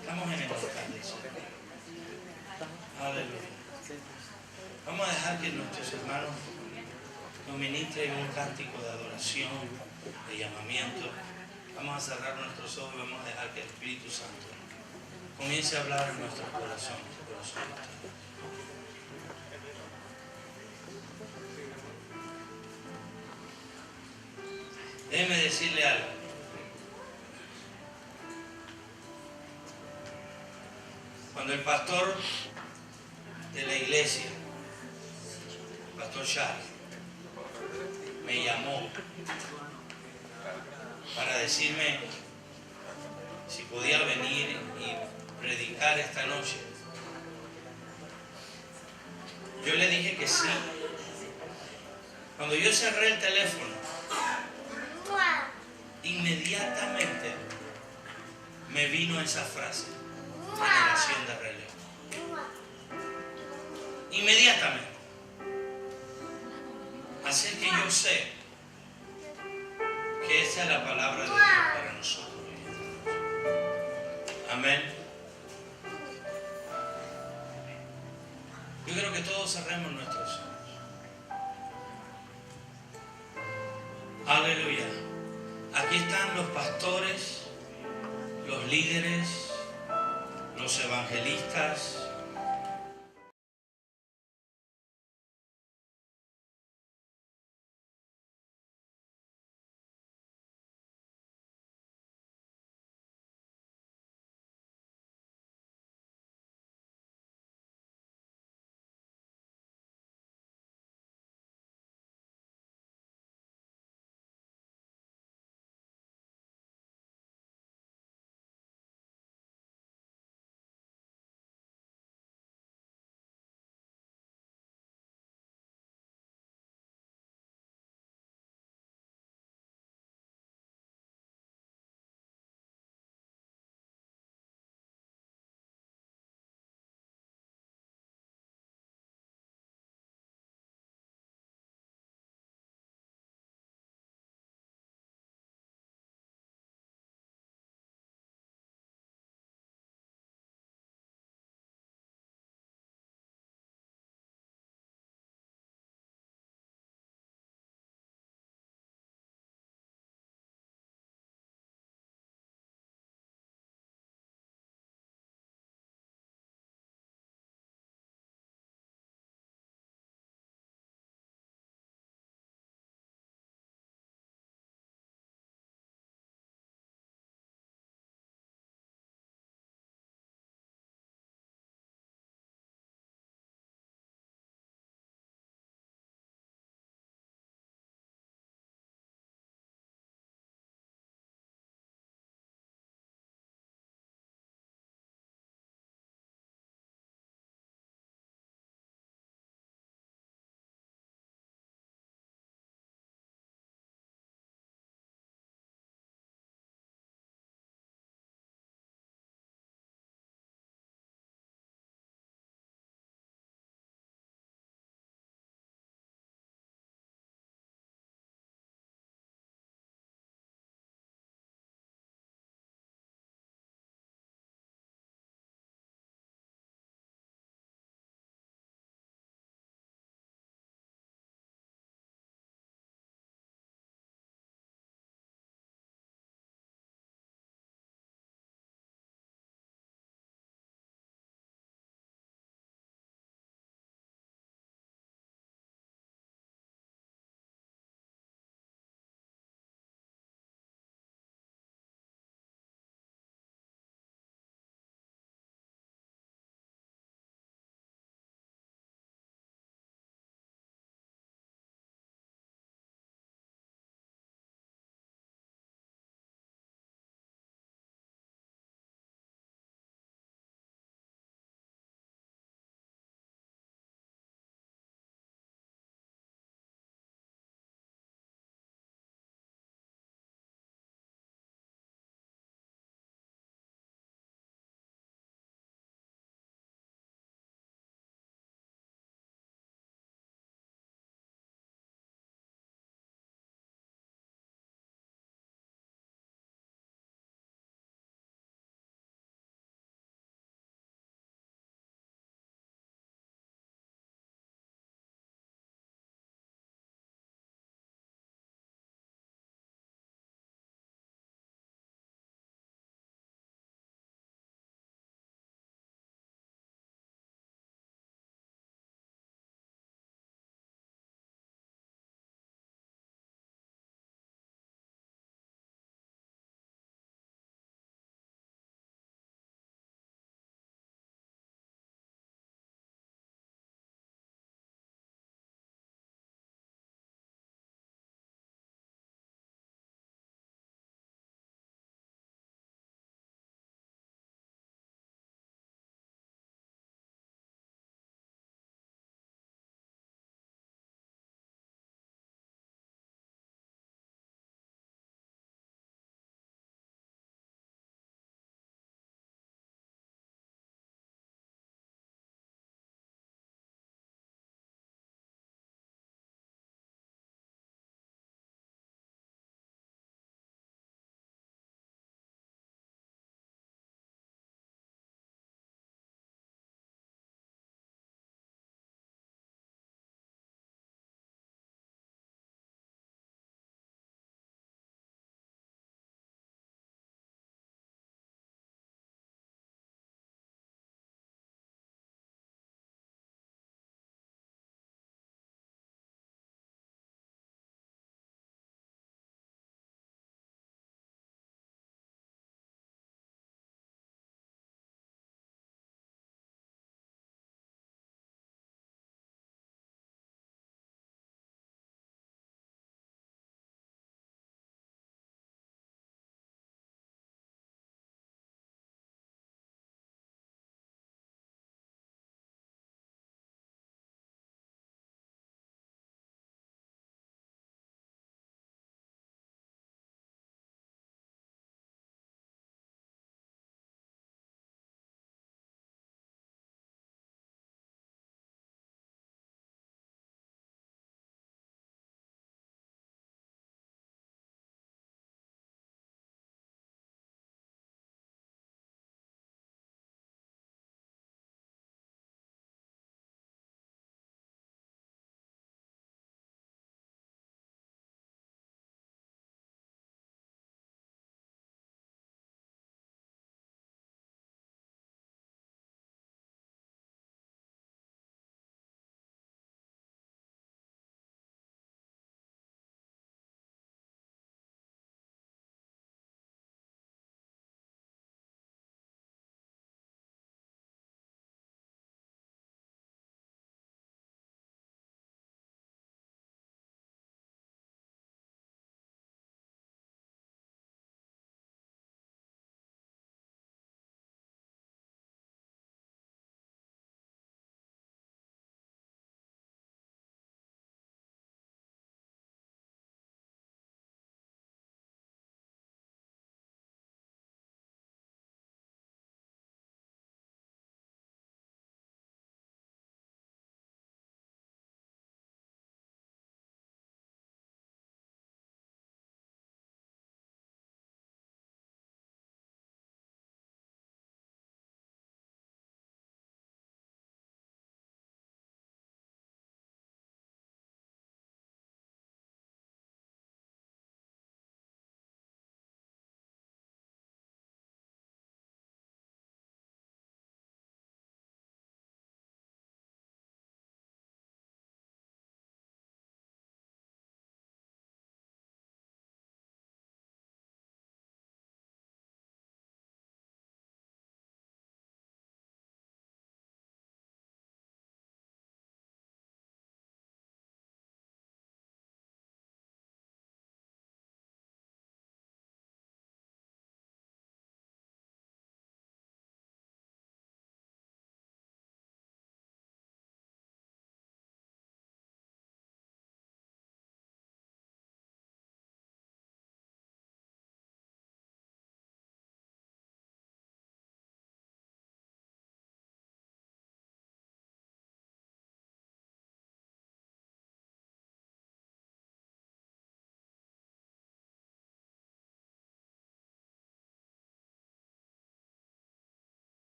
Estamos en el altar de eso. Aleluya. Vamos a dejar que nuestros hermanos nos ministren un cántico de adoración, de llamamiento. Vamos a cerrar nuestros ojos y vamos a dejar que el Espíritu Santo comience a hablar en nuestros corazones. Déjeme decirle algo. Cuando el pastor de la iglesia, el pastor Charles, me llamó para decirme si podía venir y predicar esta noche, yo le dije que sí. Cuando yo cerré el teléfono, inmediatamente me vino esa frase: generación de relevo. Inmediatamente. Así es que yo sé que esa es la palabra de Dios para nosotros. Amén. Yo creo que todos cerremos nuestros ojos. Aleluya. Aquí están los pastores, los líderes, los evangelistas,